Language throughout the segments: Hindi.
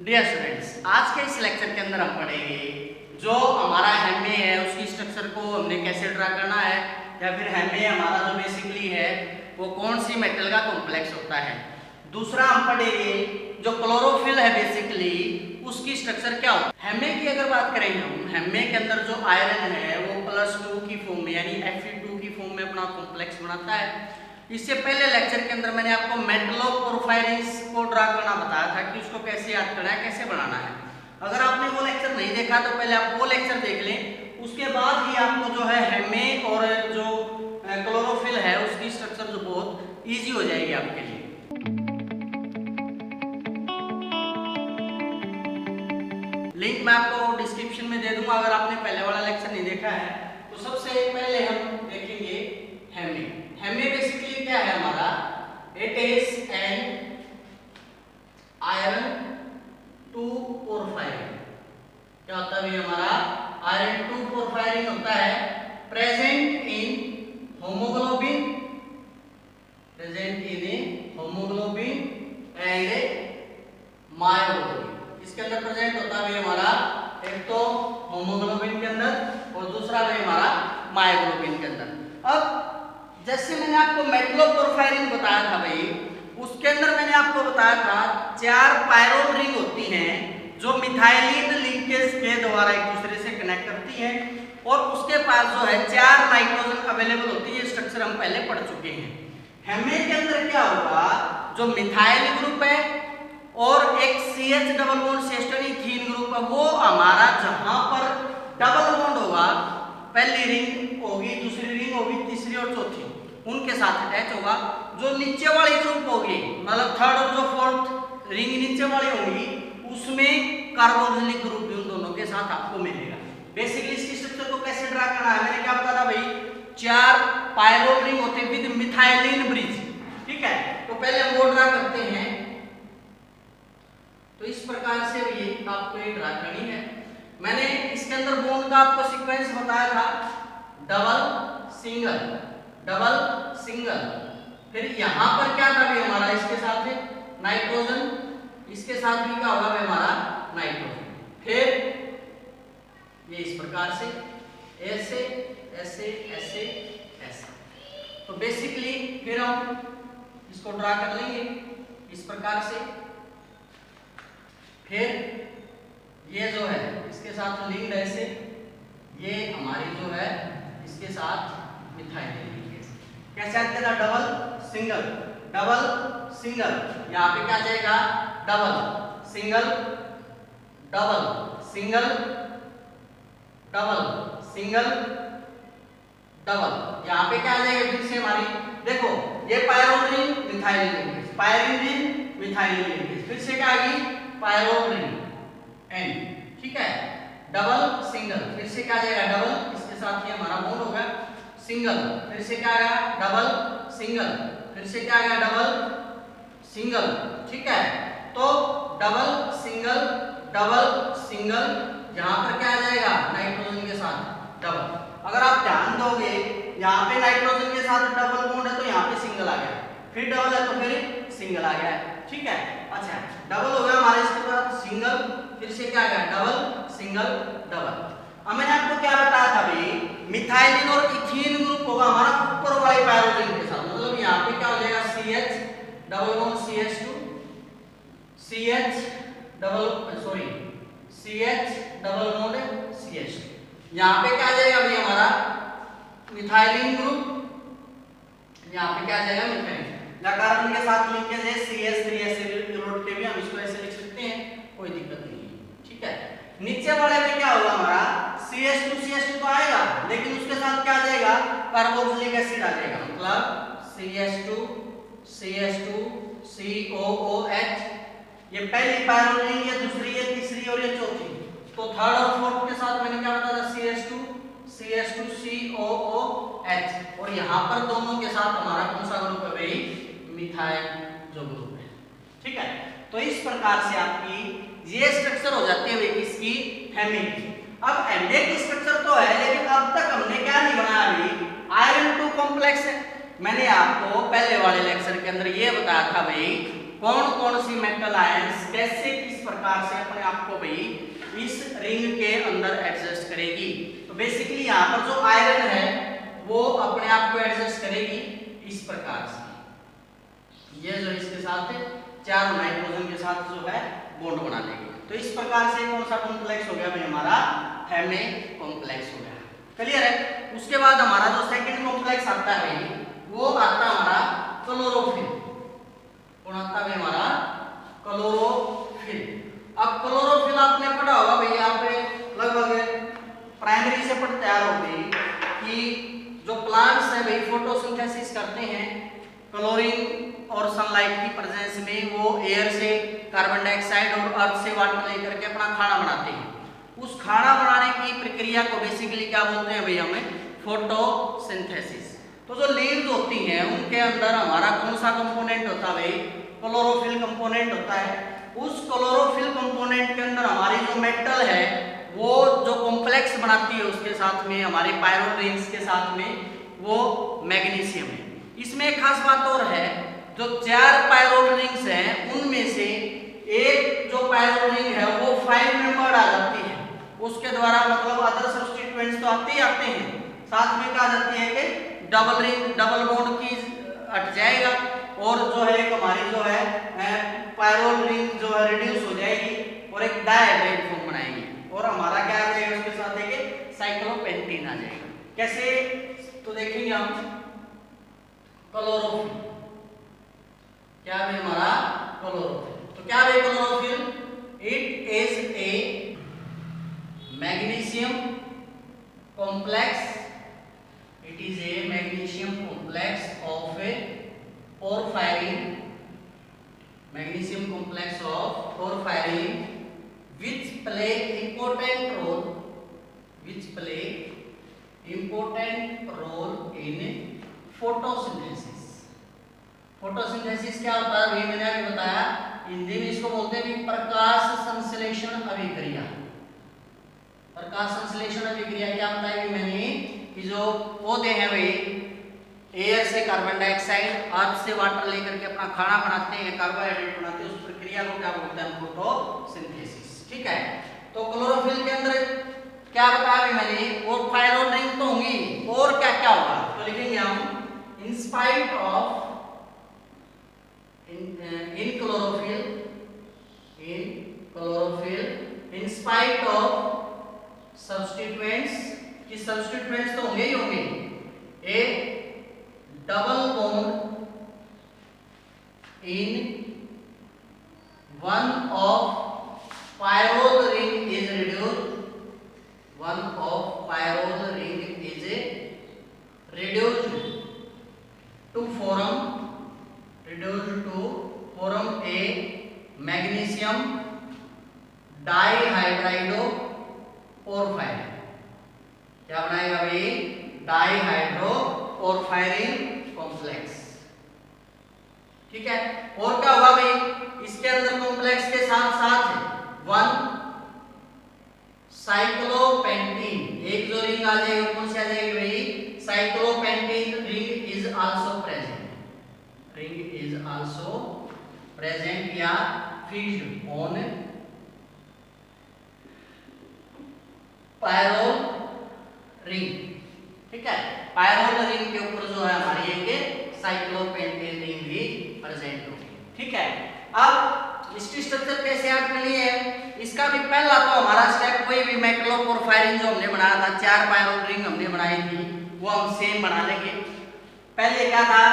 डियर स्टूडेंट्स, आज के इस लेक्चर के अंदर हम पढ़ेंगे जो हमारा हेमे है उसकी स्ट्रक्चर को हमने कैसे ड्रा करना है, या फिर हेमे हमारा जो बेसिकली है वो कौन सी मेटल का कॉम्प्लेक्स होता है। दूसरा हम पढ़ेंगे जो क्लोरोफिल है बेसिकली उसकी स्ट्रक्चर क्या होती है। हेमे की अगर बात करें हम, हेमे के अंदर जो आयरन है वो +2 की फॉर्म में यानी Fe2 की फॉर्म में अपना कॉम्प्लेक्स बनाता है। इससे पहले लेक्चर के अंदर मैंने आपको मेटलोपोरफायरिन्स को ड्रा करना बताया था कि उसको कैसे याद करना है, कैसे बनाना है। अगर आपने वो लेक्चर नहीं देखा तो पहले आप वो लेक्चर देख लें, उसके बाद ही आपको जो है हेमे और जो क्लोरोफिल है उसकी स्ट्रक्चर जो बहुत ईजी हो जाएगी आपके लिए। लिंक मैं आपको डिस्क्रिप्शन में दे दूंगा अगर आपने पहले वाला लेक्चर नहीं देखा है तो। सबसे पहले हम देखेंगे हेमे। हेमे बेसिकली क्या है हमारा, it is an iron 2 porphyrin. क्या होता है हमारा आयरन 2 पोरफायरिन होता है, present in haemoglobin, present in haemoglobin and myoglobin. इसके अंदर प्रेजेंट होता है हमारा एक तो होमोग्लोबिन के अंदर और दूसरा है हमारा मायोग्लोबिन के अंदर। अब जैसे मैंने आपको मेटलोपोरफायरिन बताया था भाई, उसके अंदर मैंने आपको बताया था 4 पायरोल रिंग होती हैं जो मिथाइलिन लिंकेज के द्वारा एक दूसरे से कनेक्ट करती हैं, और उसके पास जो है 4 नाइट्रोजन अवेलेबल होती है। स्ट्रक्चर हम पहले पढ़ चुके हैं। हेमे के अंदर क्या होगा, जो मिथाइल ग्रुप है और एक CH double bond ethene group है, वो हमारा जहां पर डबल बॉन्ड होगा, पहली रिंग होगी, दूसरी रिंग होगी, तीसरी और चौथी, उनके साथ अटैच होगा। जो नीचे वाली ग्रुप होगी, मतलब थर्ड और जो फोर्थ रिंग नीचे वाली होगी, उसमें कार्बोक्सिलिक ग्रुप भी उन दोनों के साथ आपको मिलेगा। बेसिकली इसकी स्ट्रक्चर को कैसे ड्रा करना है, मैंने क्या बताया था भाई, 4 पायरोल रिंग होते हैं विद मिथाइलिन ब्रिज। ठीक है, तो पहले हम वो ड्रा करते हैं। तो इस प्रकार से ये आपको ये ड्रा करनी है। मैंने इसके अंदर बॉन्ड का आपको सीक्वेंस बताया था, डबल सिंगल डबल सिंगल। फिर यहां पर क्या था भी हमारा, इसके साथ है नाइट्रोजन, इसके साथ भी क्या होगा भी हमारा नाइट्रोजन। फिर ये इस प्रकार से ऐसे ऐसे ऐसे ऐसे। तो बेसिकली फिर हम इसको ड्रा कर लेंगे इस प्रकार से। फिर ये जो है इसके साथ लिंक्ड ऐसे, ये हमारी जो है इसके साथ मिथाइल लिंकेज। कैसे आते था, डबल सिंगल डबल सिंगल, यहाँ पे क्या जाएगा double single double single double single double. यहाँ पे क्या आ जाएगा फिर से हमारी, देखो ये pyrrole ring methyl linkage, pyrene ring methyl linkage, फिर से क्या आ गई पायरोल रिंग एन। ठीक है, डबल सिंगल, फिर से क्या आ जाएगा डबल, इसके साथ ही हमारा बॉन्ड होगा, सिंगल, फिर से क्या आ गया डबल सिंगल, फिर से क्या आ गया डबल सिंगल। ठीक है, तो डबल सिंगल डबल सिंगल, यहाँ पर क्या आ जाएगा नाइट्रोजन के साथ डबल। अगर आप ध्यान दोगे यहाँ पे नाइट्रोजन के साथ डबल बॉन्ड है तो यहाँ पे सिंगल आ गया, फिर डबल है तो फिर सिंगल आ गया। ठीक है, अच्छा डबल हो गया हमारे, इसके बाद सिंगल, फिर से क्या आ गया डबल सिंगल डबल। अब मैंने आपको क्या बताया था भाई, मिथाइलिन और इथीन ग्रुप होगा हमारा ऊपर वाले पायरोल रिंग के साथ, मतलब यहाँ पे क्या हो जाएगा CH double bond CH2 CH double bond CH2। यहाँ पे क्या आ जाएगा भाई हमारा मिथाइलिन ग्रुप, यहाँ पे क्या आ जाएगा मिथाइलिन, कार्बन के साथ लिंकेज है CH3 ऐसे जोड़ के भी हम इसको ऐसे लिख सकते हैं, कोई दिक्कत नहीं है। ठीक है, नीचे वाले में क्या होगा हमारा CH2 तो आएगा, लेकिन उसके साथ क्या आ जाएगा कार्बोक्सिलिक एसिड आ जाएगा, मतलब CH2 COOH। ये पहली पायरोल रिंग, ये दूसरी, ये तीसरी और ये चौथी। तो थर्ड और फोर्थ के साथ मैंने क्या बताया था CH2 COOH, और यहाँ पर दोनों के साथ हमारा कौन सा ग्रुप है भाई, मिथाइल जो ग्रुप है। ठीक है, तो इस प्रकार से आपकी ये स्ट्रक्चर हो जाती है इसकी हेमे की। अब हेमे की स्ट्रक्चर तो है, लेकिन अब तक हमने क्या नहीं बनाया भाई, आयरन 2 कॉम्प्लेक्स है। मैंने आपको पहले वाले लेक्चर के अंदर ये बताया था भाई कौन कौन सी मेटल आयंस कैसे किस प्रकार से अपने आप को भाई इस रिंग के अंदर एडजस्ट करेगी। तो बेसिकली यहाँ पर जो आयरन है वो अपने आप को एडजस्ट करेगी इस प्रकार से, ये जो इसके साथ चार नाइट्रोजन के साथ जो है बॉन्ड बना लेगी। तो इस प्रकार से कौन सा कॉम्प्लेक्स हो गया भाई हमारा हेमे कॉम्प्लेक्स हो गया। क्लियर है। उसके बाद हमारा जो सेकंड कॉम्प्लेक्स आता है भाई वो आता है हमारा क्लोरोफिल। कौन आता है हमारा क्लोरोफिल। अब क्लोरोफिल आपने पढ़ा होगा भाई, आप लगभग प्राइमरी से पढ़ते आ रहे हो कि जो प्लांट्स है भाई फोटोसिंथेसिस करते हैं क्लोरीन और सनलाइट की प्रेजेंस में, वो एयर से कार्बन डाइऑक्साइड और अर्थ से वाटर लेकर के अपना खाना बनाते हैं। उस खाना बनाने की प्रक्रिया को बेसिकली क्या बोलते हैं भाई हमें फोटोसिंथेसिस। तो जो लीव्स होती हैं उनके अंदर हमारा कौन सा कंपोनेंट होता है भाई क्लोरोफिल कंपोनेंट होता है। उस क्लोरोफिल कंपोनेंट के अंदर हमारी जो मेटल है वो जो कॉम्प्लेक्स बनाती है उसके साथ में हमारे पायरोल रिंग्स के साथ में वो मैग्नीशियम है। इसमें एक खास बात और है, जो 4 पायरोल रिंग्स हैं उनमें से एक जो पायरोल रिंग है वो 5 मेंबर्ड आ जाती है। उसके द्वारा मतलब अदर सब्स्टिट्यूएंट्स तो आते ही आते हैं, साथ में कहा जाती है कि डबल रिंग डबल बॉन्ड की हट जाएगा और जो है हमारी जो है पायरोल रिंग जो है रिड्यूस हो जाएगी और एक डायहाइड्रेट फॉर्म बनाएगी और हमारा क्या आ जाएगा उसके साथ एक साइक्लोपेंटीन आ जाएगा। कैसे तो देखेंगे हम क्लोरोफिल क्या है हमारा क्लोरोफिल। तो क्या है chlorophyll, it is a magnesium complex, it is a magnesium complex of A porphyrin, magnesium complex of porphyrin which play important role in photosynthesis। Photosynthesis क्या होता है भाई मैंने अभी बताया, हिंदी में इसको बोलते हैं कि प्रकाश संश्लेषण अभिक्रिया। प्रकाश संश्लेषण अभिक्रिया क्या बताया मैंने कि जो पौधे हैं भाई एयर से कार्बन डाइऑक्साइड अर्थ से वाटर लेकर के अपना खाना बनाते हैं, कार्बोहाइड्रेट बनाते हैं, उस प्रक्रिया को क्या बोलते हैं फोटोसिंथेसिस। ठीक है। तो क्लोरोफिल के अंदर क्या बताया मैंने, और पायरोल रिंग तो होंगी और क्या क्या होगा तो लिखेंगे हम in spite of in chlorophyll in spite of substituents, कि सब्स्टिट्यूएंट्स तो होंगे ही होंगे, ए double bond in one of pyrrole ring is reduced, one of pyrrole ring is reduced to form a magnesium dihydrido porphyrin। क्या बनाएगा भाई डाइहाइड्रो पोरफायरिन कॉम्प्लेक्स। ठीक है। और क्या होगा भाई इसके अंदर कॉम्प्लेक्स के साथ साथ 1 साइक्लोपेंटीन, एक जो रिंग आ जाएगी कौन सी आ जाएगी भाई साइक्लोपेंटीन रिंग इज आल्सो प्रेजेंट या फिक्स्ड ऑन पायरोल रिंग। ठीक है। पायरोल रिंग के ऊपर जो है हमारी एक साइक्लोपेंटेन रिंग भी प्रेजेंट होगी। ठीक है। अब इसकी स्ट्रक्चर कैसे याद करनी है, इसका भी पहला तो हमारा स्टेप कोई भी मैक्रोपोरफायरिन जो हमने बनाया था 4 पायरोल रिंग हमने बनाई थी वो हम सेम बना लेंगे। पहले क्या था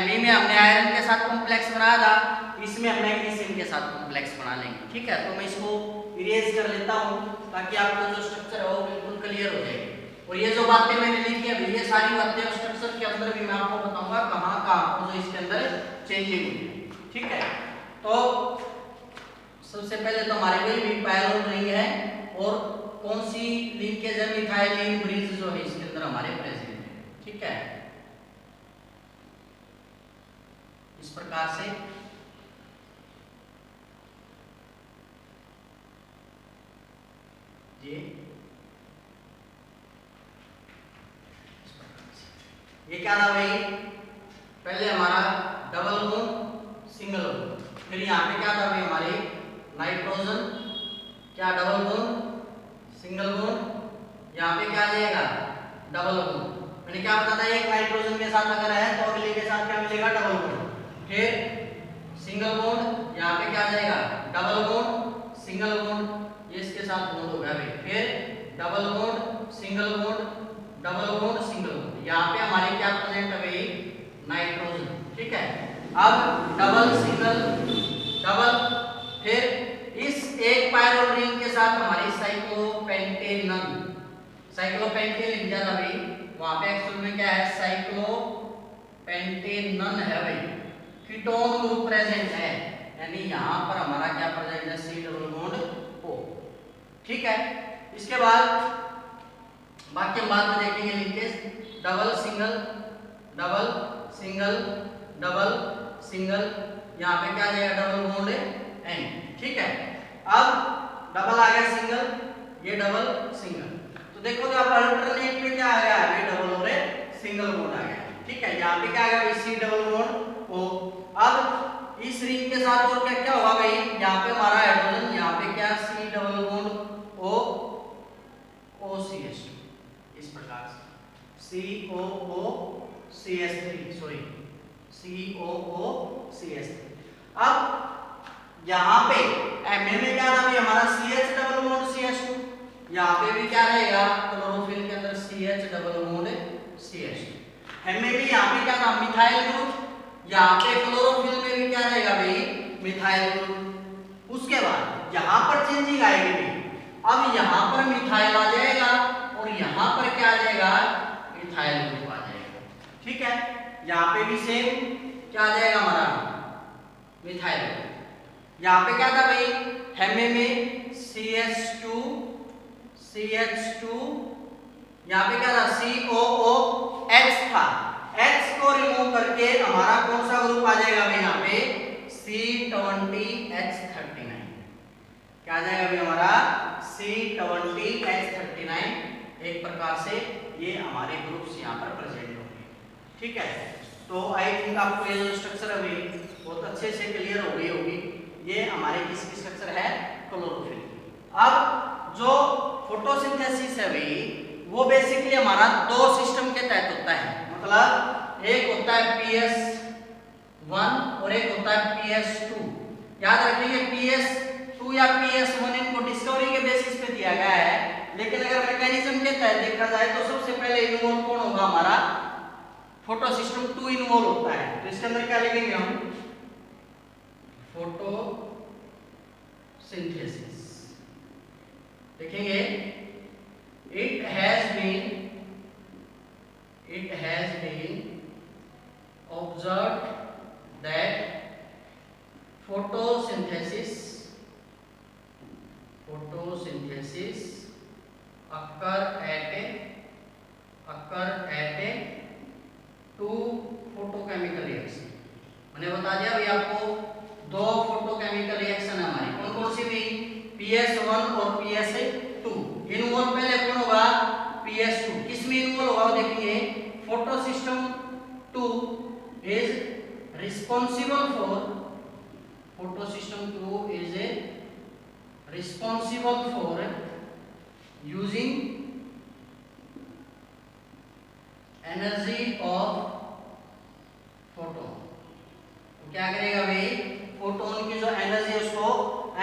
Me में हमने आयरन के साथ कॉम्प्लेक्स बनाया था, इसमें हम मैग्नीशियम के साथ कॉम्प्लेक्स बना लेंगे। ठीक है। तो मैं इसको इरेज कर लेता हूँ ताकि आपको जो स्ट्रक्चर है वो बिल्कुल क्लियर हो जाएगी। और ये जो बातें मैंने लिखी है ये सारी बातें स्ट्रक्चर के अंदर भी मैं आपको बताऊंगा कहाँ कहाँ जो इसके अंदर चेंजिंग हुई है। ठीक है। तो सबसे पहले तो हमारे कोई भी पायरोल रिंग है और कौन सी लिंकेज है मिथाइलिन ब्रिज जो है इसके अंदर हमारे प्रेजेंट है। ठीक है। इस प्रकार से ये क्या था भाई, पहले हमारा डबल बॉन्ड सिंगल बॉन्ड, फिर यहाँ पे क्या था भाई हमारे नाइट्रोजन, क्या डबल बॉन्ड, सिंगल बॉन्ड, यहाँ पे क्या आ जाएगा डबल बॉन्ड। मैंने क्या बताया था, एक नाइट्रोजन के साथ अगर है तो अगले के साथ क्या मिलेगा डबल बॉन्ड, फिर सिंगल बॉन्ड, यहाँ पे क्या आ जाएगा डबल बॉन्ड सिंगल बॉन्ड, ये इसके साथ बॉन्ड हो गया भाई, फिर double bond single bond double bond single bond, यहाँ पे हमारे क्या प्रेजेंट है भाई नाइट्रोजन, ठीक है। अब डबल सिंगल डबल, फिर इस एक पायरोल रिंग के साथ हमारी साइक्लोपेंटेनन, साइक्लोपेंटेन लिख दिया था भाई, वहां पे एक्चुअल में क्या है साइक्लोपेंटेनन है भाई, कीटोन ग्रुप प्रेजेंट है, यानी यहाँ पर हमारा क्या प्रेजेंट है सी डबल बॉन्ड ओ, ठीक है। इसके बाद बाकी हम बाद में देखेंगे linkage, double single double single double single, यहाँ पे क्या आ जाएगा डबल बॉन्ड एन, ठीक है। अब डबल आ गया सिंगल, ये डबल सिंगल, तो देखो जो आप अल्टरनेट में क्या आ गया है डबल और सिंगल बॉन्ड आ गया, ठीक है। यहाँ पे क्या आ गया सी डबल बॉन्ड ओ। अब इस रिंग के साथ और क्या क्या होगा भाई, यहाँ पे हमारा हाइड्रोजन, यहाँ पे क्या C double bond O O C H, इस प्रकार से C O O C S three, sorry C O O C S three. अब यहाँ पे एमए में क्या था भाई हमारा C H double bond C H two, यहाँ पे भी क्या रहेगा क्लोरोफिल के अंदर C H double bond C H two. MA में यहाँ पे क्या था मिथाइल ग्रुप, यहाँ पे क्लोरोफिल में भी क्या रहेगा भाई मिथाइल ग्रुप। उसके बाद यहाँ पर चेंजिंग आएगी भाई, अब यहाँ पर मिथाइल आ जाएगा और यहाँ पर क्या आ जाएगा इथाइल ग्रुप आ जाएगा, ठीक है। यहाँ पे भी सेम क्या आ जाएगा हमारा मिथाइल ग्रुप। यहाँ पे क्या था भाई हेमे में CH2 यहाँ पे क्या था COOH था, H को रिमूव करके हमारा कौन सा ग्रुप आ जाएगा भाई यहाँ पे C20H39, क्या आ जाएगा भाई हमारा C20H39। एक प्रकार से ये हमारे ग्रुप्स यहाँ पर प्रेजेंट होंगे, ठीक है। तो आई थिंक आपको ये जो स्ट्रक्चर अभी बहुत अच्छे से क्लियर हो गई होगी, ये हमारे किसकी स्ट्रक्चर है क्लोरोफिल। अब जो फोटोसिंथेसिस है भाई वो बेसिकली हमारा दो सिस्टम के तहत होता है, मतलब एक होता है PS1 और एक होता है PS2। याद रखेंगे PS2 या PS1 इनको डिस्कवरी के बेसिस पे दिया गया है, लेकिन अगर मैकेनिज्म के तहत देखा जाए तो सबसे पहले इन्वॉल्व कौन होगा हमारा फोटो सिस्टम 2 इन्वॉल्व होता है। तो इसके अंदर क्या लिखेंगे हम फोटो सिंथेसिस लिखेंगे। It has been observed that photosynthesis occur at a two photochemical reaction। मैंने बता दिया भाई आपको दो फोटोकेमिकल रिएक्शन है हमारी, कौन कौन सी भी PS1 और PS2। इन्वॉल्व पहले कौन होगा PS2, किसमें इन्वॉल्व होगा देखेंगे। Photo system 2 is responsible for using energy of photon। तो क्या करेगा भाई फोटोन की जो एनर्जी है उसको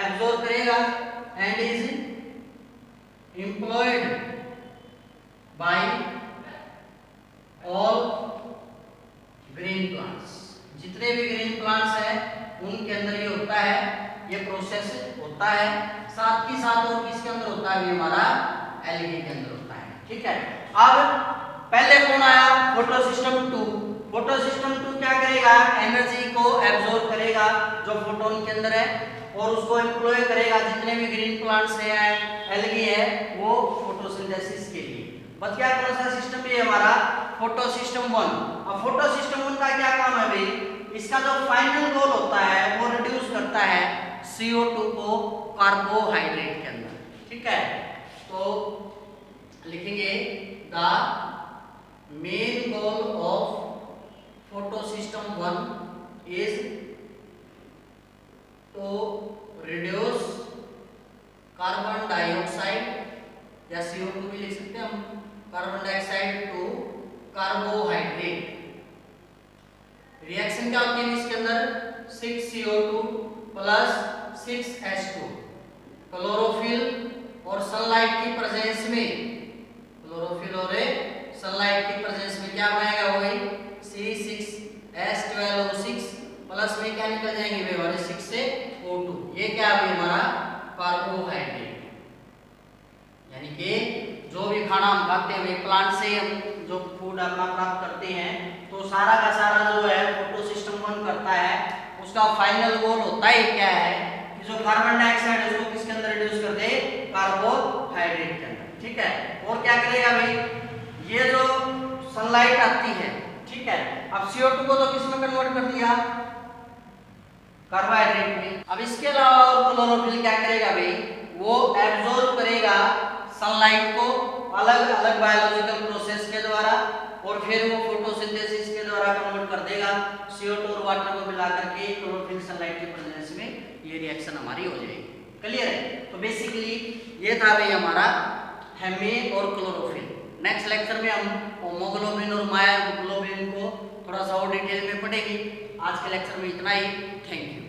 एब्जॉर्ब करेगा and is employed by all green plants. जितने भी ग्रीन प्लांट्स हैं उनके अंदर ये होता है, ये प्रोसेस होता है। साथ ही साथ और किसके अंदर होता है, हमारा एलईडी के अंदर होता है, ठीक है। अब पहले कौन आया फोटो सिस्टम 2। फोटो सिस्टम 2 क्या करेगा, एनर्जी को एब्जॉर्ब करेगा जो फोटोन के अंदर है और उसको एम्प्लॉय करेगा जितने भी ग्रीन प्लांट्स हैं एल्गी है वो फोटोसिंथेसिस के लिए। बच गया कौन सा सिस्टम, ये हमारा फोटो सिस्टम 1। अब फोटो सिस्टम 1 का क्या काम है भाई, इसका जो फाइनल गोल होता है वो रिड्यूस करता है CO2 को कार्बोहाइड्रेट के अंदर, ठीक है। तो लिखेंगे the main goal of photosystem 1 is to reduce carbon dioxide या CO2 भी लिख सकते हैं हम, carbon dioxide to carbohydrate. Reaction क्या होती है इसके अंदर, 6CO2 प्लस 6H2 क्लोरोफिल और सनलाइट की प्रेजेंस में, क्लोरोफिल और सनलाइट की प्रेजेंस में क्या बनाएगा वही C6H12O6 प्लस में क्या निकल जाएंगे वे वाले 6 से O2। ये क्या है हमारा कार्बोहाइड्रेट। यानी कि जो भी खाना हम खाते हैं प्लांट से हम जो फूड अपना प्राप्त करते हैं तो सारा का सारा जो है फोटो सिस्टम कौन करता है, उसका फाइनल गोल होता है क्या है कि जो कार्बन डाइऑक्साइड है उसको किसके अंदर रिड्यूस कर दे, कार्बोहाइड्रेट के अंदर। ठीक है, और क्या करेगा भाई, ये जो सनलाइट आती है, ठीक है, अब CO2 को तो किस में कन्वर्ट कर दिया, कार्बोहाइड्रेट में। अब इसके अलावा और क्लोरोफिल क्या करेगा भाई, वो एब्जॉर्ब करेगा सनलाइट को अलग अलग बायोलॉजिकल प्रोसेस के द्वारा और फिर वो फोटोसिंथेसिस के द्वारा कन्वर्ट कर देगा CO2 और वाटर को मिला करके क्लोरोफिल सनलाइट की प्रेजेंस में ये रिएक्शन हमारी हो जाएगी। क्लियर है? तो बेसिकली ये था भाई हमारा हेमी और क्लोरोफिल। नेक्स्ट लेक्चर में हम होमोग्लोबिन और मायोग्लोबिन को थोड़ा सा और डिटेल में पढ़ेंगे। आज के लेक्चर में इतना ही। Thank you.